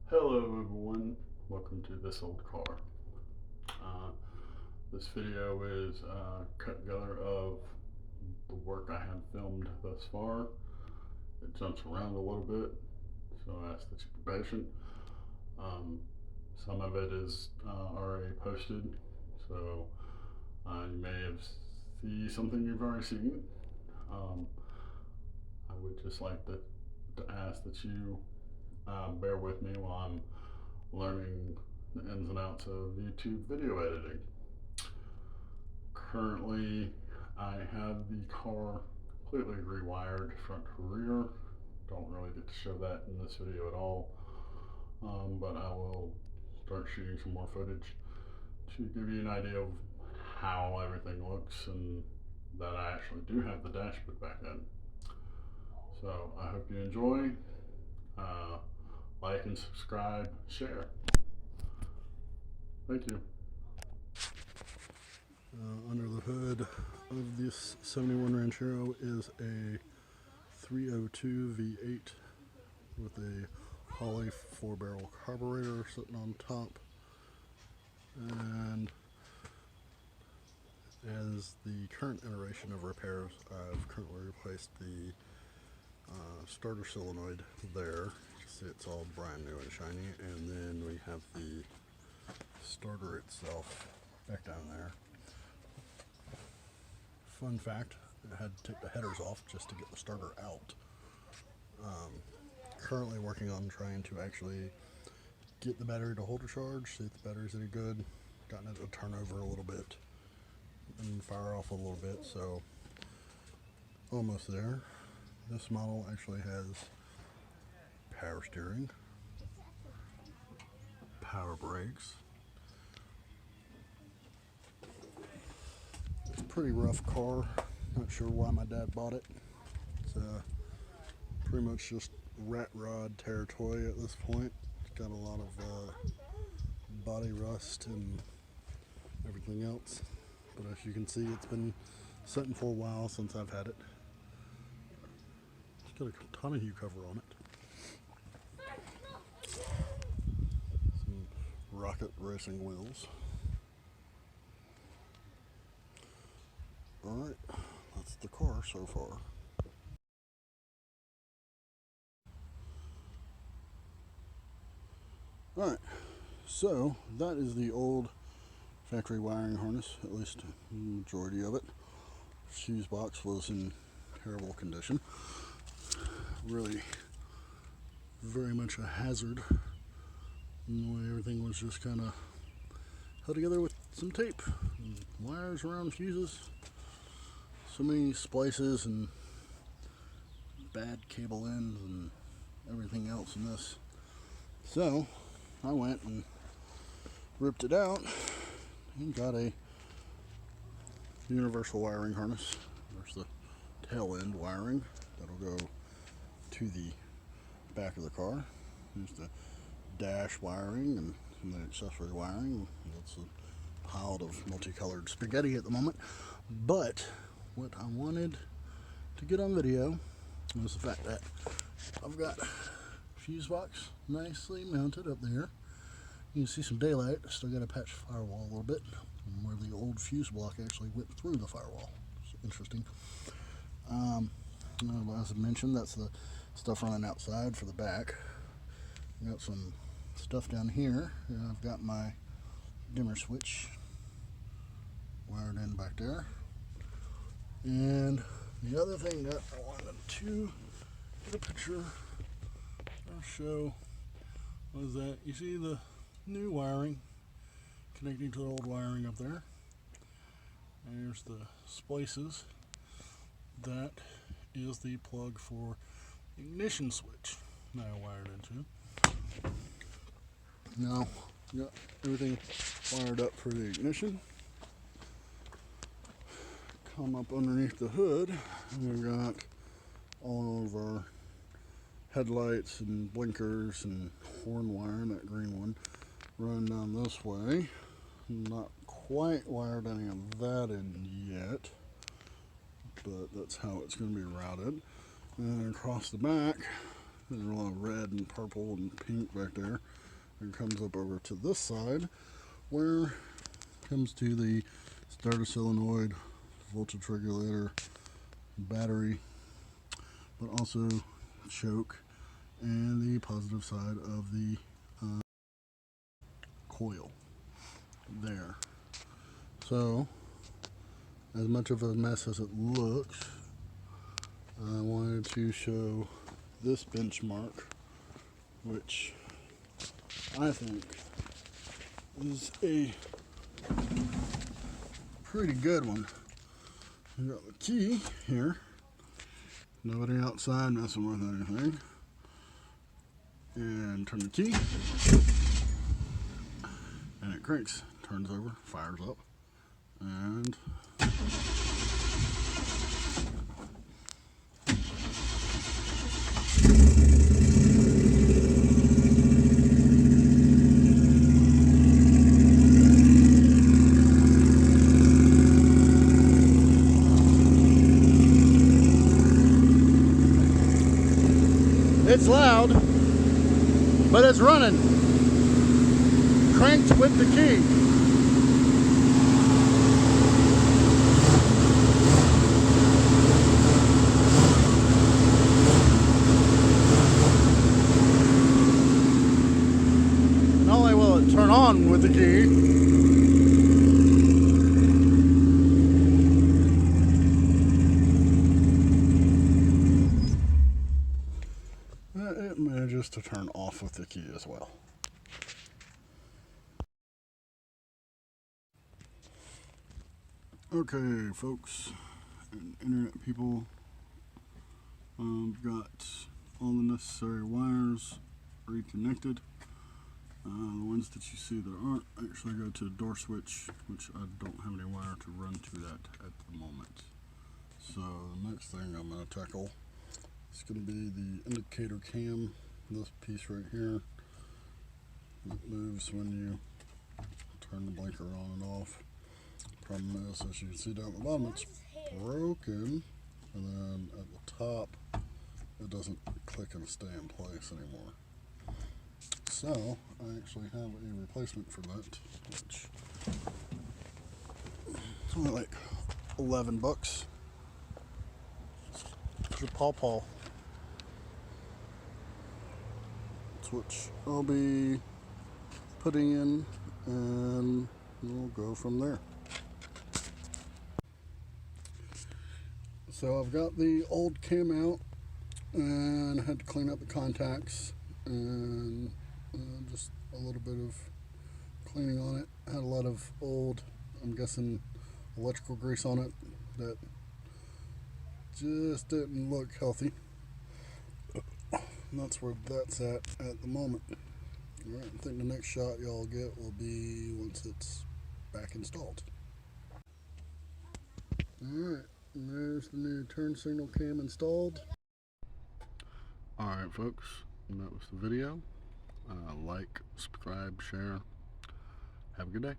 Hello everyone, welcome to This Old Car. This video is cut together of the work I have filmed thus far. It jumps around a little bit, so I ask that you be patient. Um, some of it is already posted, so you may have seen something you've already seen. Um, I would just like to ask that you bear with me while I'm learning the ins and outs of YouTube video editing. Currently, I have the car completely rewired front to rear. Don't really get to show that in this video at all, but I will start shooting some more footage to give you an idea of how everything looks and that I actually do have the dashboard back in. So I hope you enjoy. Like and subscribe, share. Thank you. Under the hood of this 71 Ranchero is a 302 V8 with a Holley 4-barrel carburetor sitting on top, and as the current iteration of repairs, I've currently replaced the starter solenoid there. You see it's all brand new and shiny, and then we have the starter itself back down there. Fun fact, I had to take the headers off just to get the starter out. Currently working on trying to actually get the battery to hold a charge, see if the battery's any good, gotten it to turn over a little bit and fire off a little bit, so almost there. This model actually has power steering, power brakes. It's a pretty rough car, not sure why my dad bought it. It's pretty much just rat rod territory at this point. It's got a lot of body rust and everything else, but as you can see, it's been sitting for a while since I've had it. It's got a ton of hue cover on it. Some rocket racing wheels. Alright, that's the car so far. Alright, so that is the old factory wiring harness, at least the majority of it. Fuse box was in terrible condition. Really very much a hazard. And the way everything was just kind of held together with some tape and wires around fuses. So many splices and bad cable ends and everything else in this. So I went and ripped it out and got a universal wiring harness. There's the tail end wiring that'll go to the back of the car. There's the dash wiring and some of the accessory wiring. That's a pile of multicolored spaghetti at the moment. But what I wanted to get on video was the fact that I've got fuse box nicely mounted up there. You can see some daylight. I still got to patch the firewall a little bit where the old fuse block actually went through the firewall. It's interesting. As I mentioned, that's the stuff running outside for the back. Got some stuff down here. I've got my dimmer switch wired in back there. And the other thing that I wanted to get a picture or show was that you see the new wiring connecting to the old wiring up there. And there's the splices. That is the plug for the ignition switch that I wired into. Now, got everything wired up for the ignition. Come up underneath the hood, and we've got all of our headlights and blinkers and horn wire, and that green one, running down this way. Not quite wired any of that in yet, but that's how it's going to be routed. And then across the back, There's a lot of red and purple and pink back there. And comes up over to this side where it comes to the starter solenoid, voltage regulator, battery, but also choke, and the positive side of the coil there. So, as much of a mess as it looks, I wanted to show this benchmark, which I think is a pretty good one. We got the key here. Nobody outside messing with anything. And turn the key. And it cranks, turns over, fires up, and it's loud, but it's running. Cranked with the key. Not only will it turn on with the key, it manages to turn off with the key as well. Okay, folks and internet people, I've got all the necessary wires reconnected. The ones that you see that aren't actually go to the door switch, which I don't have any wire to run to that at the moment. So the next thing I'm going to tackle is going to be the indicator cam, this piece right here. It moves when you turn the blinker on and off. Problem is, as you can see down the bottom, it's broken, and then at the top it doesn't click and stay in place anymore. So I actually have a replacement for that, which it's only like 11 bucks. It's a pawpaw, which I'll be putting in, and we'll go from there. So I've got the old cam out, and I had to clean up the contacts and just a little bit of cleaning on it. Had a lot of old, I'm guessing, electrical grease on it that just didn't look healthy. And that's where that's at the moment. Alright, I think the next shot y'all get will be once it's back installed. Alright, and there's the new turn signal cam installed. Alright folks, and that was the video. Like, subscribe, share. Have a good day.